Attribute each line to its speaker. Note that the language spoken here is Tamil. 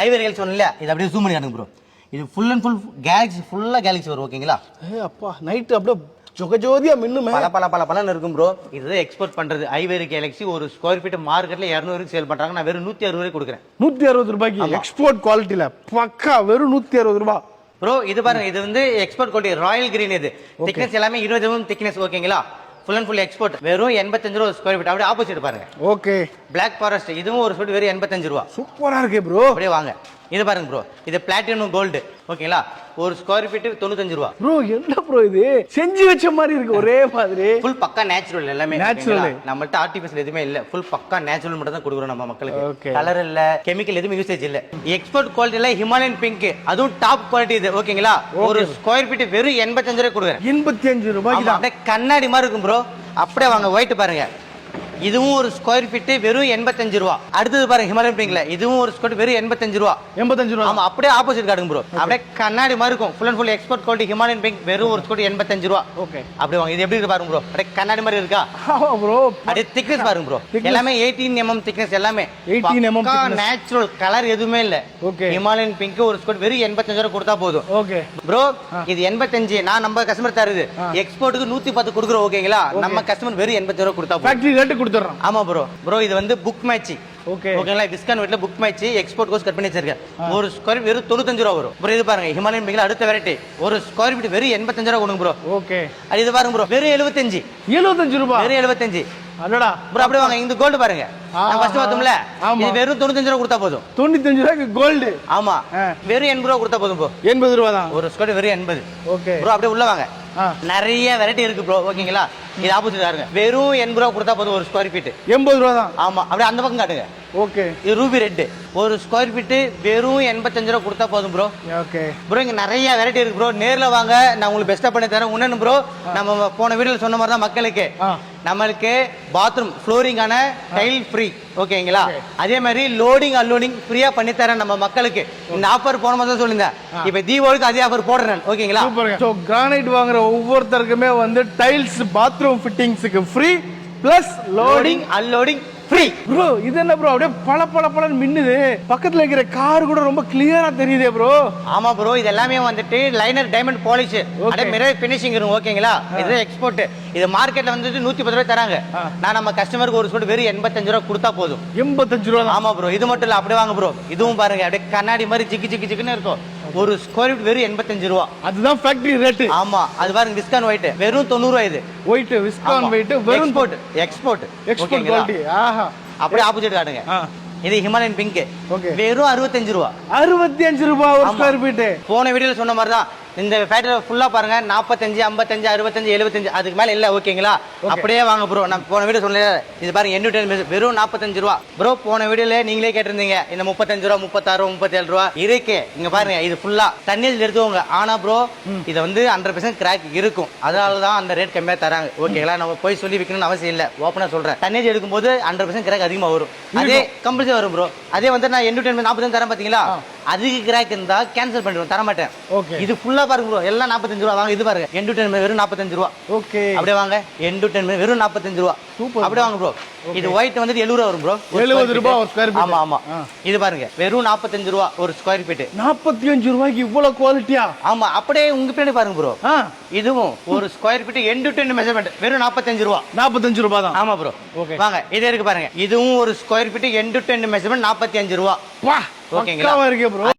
Speaker 1: ஐவர் கேலக்ஸி ஒன்றும் இல்லை, இது அப்படியே ஜூம் பண்ணி காட்டுங்க ப்ரோ. இது ஃபுல் அண்ட் ஃபுல் கேலக்ஸி, ஃபுல்லாக கேலக்ஸி வரும். ஓகேங்களா?
Speaker 2: அப்பா நைட்டு அப்படியே ஜொகஜோதியா மின்னுமே.
Speaker 1: பல இருக்கும் ப்ரோ. இது எக்ஸ்போர்ட் பண்றது ஐவேரி கேலக்ஸி. ஒரு ஸ்கொயர் ஃபீட் மார்க்கெட்ல 200 சேல் பண்றாங்க. நான் வெறும் 160 கொடுக்குறேன்.
Speaker 2: 160 ரூபாய்க்கு எக்ஸ்போர்ட் குவாலிட்டில பக்கா வெறும் 160 ரூபாய்
Speaker 1: ப்ரோ. இது பாருங்க, இது வந்து எக்ஸ்போர்ட் குவாலிட்டி ராயல் கிரீன். இது திக்னஸ் எல்லாமே 20 mm திக்னஸ். ஓகேங்களா? Full and full export. வெறும் 85 ரூபா ஸ்கொயர் ஃபீட். அப்படியே ஆப்போசிட் பாருங்க.
Speaker 2: ஓகே.
Speaker 1: பிளாக் ஃபாரஸ்ட், இதுவும் ஒரு ஃபீட் வெறும் 85 ரூபா.
Speaker 2: சூப்பரா இருக்கு ப்ரோ.
Speaker 1: அப்படியே வாங்க, இது பாருங்க ப்ரோ. இது பிளாட்டினம் கோல்டு. ஓகேங்களா? ஒரு ஸ்கொயர் ஃபீட் 95 ரூபா.
Speaker 2: ப்ரோ என்ன ப்ரோ இது செஞ்சு வச்ச மாதிரி இருக்கு, ஒரே மாதிரி.
Speaker 1: ஃபுல் பக்கா நேச்சுரல். எல்லாமே
Speaker 2: நேச்சுரல்.
Speaker 1: நம்மள்ட்ட ஆர்டிஃபிஷியல் எதுவுமே இல்ல. ஃபுல் பக்கா நேச்சுரல் மட்டும் தான் கொடுக்குறோம் நம்ம மக்களுக்கு. கலர் இல்ல, கெமிக்கல் எதுவும் யூசேஜ் இல்ல. எக்ஸ்போர்ட் குவாலிட்டில ஹிமாலயன் பிங்க், அதுவும் டாப் குவாலிட்டி இது. ஓகேங்களா? ஒரு ஸ்கொயர் ஃபீட் வெறும் 85 ரூபாய் கொடுக்குறேன்.
Speaker 2: 85 ரூபாய்க்கு தான்.
Speaker 1: அப்படியே கண்ணாடி மாதிரி இருக்கும் ப்ரோ. அப்படியே வாங்க, ஒயிட் பாருங்க. இதுவும் ஒரு ஸ்கொயர் ஃபீட் வெறும் 85 ரூபா. அடுத்தது பாருங்க ஹிமாலயன் பிங்க்ல, இதுவும் ஒரு ஸ்கொயர் வெறும் 85 ரூபா.
Speaker 2: 85 ரூபா.
Speaker 1: ஆமா, அப்படியே ஆப்போசிட் காட்டுங்க ப்ரோ. அப்படியே கண்ணாடி மாதிரி இருக்கும். Full and full export quality Himalayan pink வெறும் ஒரு ஸ்கொயர் 85 ரூபா.
Speaker 2: ஓகே.
Speaker 1: அப்படியே வாங்க, இது எப்படி இருக்கு பாருங்க ப்ரோ. அப்படியே கண்ணாடி மாதிரி இருக்கா?
Speaker 2: ஆமா ப்ரோ.
Speaker 1: அப்படியே திக்னஸ் பாருங்க ப்ரோ. எல்லாமே 18 mm திக்னஸ். எல்லாமே
Speaker 2: 18 mm
Speaker 1: நேச்சுரல். கலர் எதுவுமே இல்ல.
Speaker 2: ஓகே.
Speaker 1: ஹிமாலயன் பிங்க் ஒரு ஸ்கொயர் வெறும் 85 ரூபா கொடுத்தா போதும்.
Speaker 2: Okay
Speaker 1: bro. இது 85. நான் நம்ம கஸ்டமர் தருது எக்ஸ்போர்ட்டுக்கு 110 கொடுக்குறோம். ஓகேங்களா? நம்ம கஸ்டமர் வெறும் 85 ரூபா கொடுத்தா போதும்.
Speaker 2: ஃபேக்டரி ரேட் கொடுத்துறோம்.
Speaker 1: ஆமா ப்ரோ. ப்ரோ இது வந்து புக் மேட்ச்.
Speaker 2: ஓகே.
Speaker 1: ஓகேங்களா? டிஸ்கவுண்ட் ரேட்ல book match export course cut பண்ணி வச்சிருக்கேன். ஒரு ஸ்கொயர் வெறும் 95 ரூபா வரும். ப்ரோ இது பாருங்க ஹிமாலயன் பிங்க்ல அடுத்த வெரைட்டி. ஒரு ஸ்கொயர் ஃபீட் வெறும் 85 ரூபா கொடுங்க ப்ரோ.
Speaker 2: ஓகே.
Speaker 1: இது பாருங்க ப்ரோ, வெறும் 75.
Speaker 2: 75 ரூபாய்.
Speaker 1: வெறும் 75.
Speaker 2: அடடா
Speaker 1: ப்ரோ. அப்படியே வாங்க, இந்த கோல்டு பாருங்க. நான் ஃபர்ஸ்ட் பார்த்தோம்ல, இது வெறும் 95 ரூபா கொடுத்தா போதும்.
Speaker 2: 95 ரூபாய்க்கு கோல்டு.
Speaker 1: ஆமா, வெறும் 80 ரூபா கொடுத்தா போதும் ப்ரோ.
Speaker 2: 80 ரூபாய் தான்
Speaker 1: ஒரு ஸ்கொயர் வெறும் 80.
Speaker 2: Okay
Speaker 1: bro. அப்படியே உள்ள வாங்க, நிறைய வெரைட்டி இருக்கு ப்ரோ. ஓகேங்களா? இது ஆப்போசிட் பாருங்க, வெறும் 80 ரூபா கொடுத்தா போதும் ஒரு ஸ்கொயர் ஃபீட்.
Speaker 2: 80 ரூபாய் தான்.
Speaker 1: ஆமா, அப்படியே அந்த பக்கம் காட்டுங்க.
Speaker 2: ஓகே.
Speaker 1: இது ரூபி ரெட். ஒரு ஸ்கொயர் ஃபீட் வெறும் 85 ரூபா கொடுத்தா போதும் ப்ரோ.
Speaker 2: Okay
Speaker 1: bro. இங்க நிறைய வெரைட்டி இருக்கு ப்ரோ. நேர்ல வாங்க, நான் உங்களுக்கு பெஸ்டா பண்ணி தரேன். உன்னன்னு ப்ரோ, நம்ம போன வீடியோல சொன்ன மாதிரி தான் மக்களுக்கு நம்மளுக்கு பாத்ரூம் ஃப்ளோரிங்கான டைல் ஃப்ரீ. ஓகேங்களா? அதே மாதிரி லோடிங் அன்லோடிங் ஃப்ரீயா பண்ணி தரேன் நம்ம மக்களுக்கு. இந்த ஆஃபர் போன மாதிரி தான் சொல்லியிருந்தேன். இப்ப தீபாவளிக்கு அதே ஆஃபர் போடுறேன். ஓகேங்களா?
Speaker 2: சோ கிரானைட் வாங்குற ஒவ்வொருத்தருக்குமே வந்து டைல்ஸ் பாத்ரூம் ஃபிட்டிங்ஸ்க்கு free plus
Speaker 1: loading unloading free.
Speaker 2: Bro இது என்ன ப்ரோ அப்படியே பளபளன்னு மின்னுது. பக்கத்துல இருக்கிற கார் கூட ரொம்ப கிளியரா தெரியுதே ப்ரோ.
Speaker 1: ஆமா ப்ரோ. இது எல்லாமே வந்துட்டு லைனர் டைமண்ட் பாலிஷ், அப்படியே மிரர் ஃபினிஷிங் இருக்கும். ஓகேங்களா? இது எக்ஸ்போர்ட். இது மார்க்கெட்ல வந்துட்டு 110 ரூபாய் தராங்க. நான் நம்ம கஸ்டமருக்கு ஒரு ஸ்கூட் வெறும் 85 ரூபாய் கொடுத்தா போதும்.
Speaker 2: 85 ரூபாய்.
Speaker 1: ஆமா ப்ரோ. இது மட்டும் இல்ல, அப்படியே வாங்க ப்ரோ. இதுவும் பாருங்க, அப்படியே கண்ணாடி மாதிரி ஜிக்கு ஜிக்கு ஜிக்குன்னு இருக்கும். ஒரு ஸ்கொயர் ஃபீட் வெறும் 85 ரூபாய்.
Speaker 2: அதுதான் ஃபேக்டரி ரேட்.
Speaker 1: ஆமா, அது பாருங்க டிஸ்கவுண்ட் ஒயிட் வெறும் 90 ரூபாய். இது
Speaker 2: ஒயிட் டிஸ்கவுண்ட் ஒயிட் வெறும்
Speaker 1: எக்ஸ்போர்ட்
Speaker 2: குவாலிட்டி. ஆஹா.
Speaker 1: அப்படியே ஆப்போசிட் காட்டுங்க. இது ஹிமாலயன் பிங்க். வெறும் 65 ரூபாய்.
Speaker 2: 65 ரூபாய் ஒரு ஸ்கொயர் ஃபீட்.
Speaker 1: போன வீடியோல சொன்ன மாதிரி தான். இந்த ஃபேக்டரி ஃபுல்லா பாருங்க 45, 55, 65, 75 அதுக்கு மேல இல்ல. ஓகேங்களா? அப்படியே வாங்க ப்ரோ. நான் போன வீடியோ சொன்னேன், இது பாருங்க என்டர்டைன்மென்ட் வெறும் 45 ரூபாய் ப்ரோ. போன வீடியோல நீங்களே கேட்டிருந்தீங்க இந்த 35 ரூபாய், 36, 37 ரூபாய் இருக்கு. இங்க பாருங்க, இது ஃபுல்லா தண்ணியில் எடுத்துவோங்க. ஆனா ப்ரோ இது வந்து 100% கிராக் இருக்கும். அதனால தான் அந்த ரேட் கம்மியா தராங்க. ஓகேங்களா? நம்ம போய் சொல்லி விற்கணும்னு அவசியம் இல்ல. ஓப்பனா சொல்றேன், தண்ணீர் எடுக்கும்போது 100% கிராக் அதிகமா வரும். அதே கம்பல்சரி வரும் ப்ரோ. அதே வந்து நான் என்டர்டைன்மென்ட் 40 தரேன் பாத்தீங்களா, அதுக்கு கிராக் இருந்தா கேன்சல் பண்ணிடுவோம், தர மாட்டேன். இது ஃபுல்லா பாருங்க ப்ரோ, எல்லாம் 45 ரூபா. வாங்க, இது பாருங்க என்டர்டைன்மென்ட் வெறும் 45 ரூபா. ஓகே. அப்படியே வாங்க, என்டர்டைன்மென்ட் வெறும் 45 ரூபா. சூப்பர். அப்படியே வாங்க ப்ரோ. இது ஒயிட் வந்து 70 ரூபா வரும் ப்ரோ.
Speaker 2: 70 ரூபாய் ஒரு ஸ்கொயர் ஃபீட்.
Speaker 1: ஆமா. இது பாருங்க வெறும் 45 ரூபா ஒரு ஸ்கொயர் ஃபீட்.
Speaker 2: 45 ரூபாய்க்கு இவ்வளவு குவாலிட்டியா?
Speaker 1: ஆமா. அப்படியே உங்க பின்னாடி பாருங்க ப்ரோ. இதுவும் ஒரு ஸ்கொயர் ஃபீட் என்டர்டைன்மென்ட் மெஷர்மென்ட் வெறும் 45 ரூபா.
Speaker 2: 45 ரூபாய் தான்.
Speaker 1: ஆமா ப்ரோ. ஓகே. வாங்க, இதே இருக்கு பாருங்க. இதுவும் ஒரு ஸ்கொயர் ஃபீட் என்டர்டைன்மென்ட் மெஷர்மென்ட் 45 ரூபா.
Speaker 2: வா. ஓகேங்களா? இருக்கு ப்ரோ.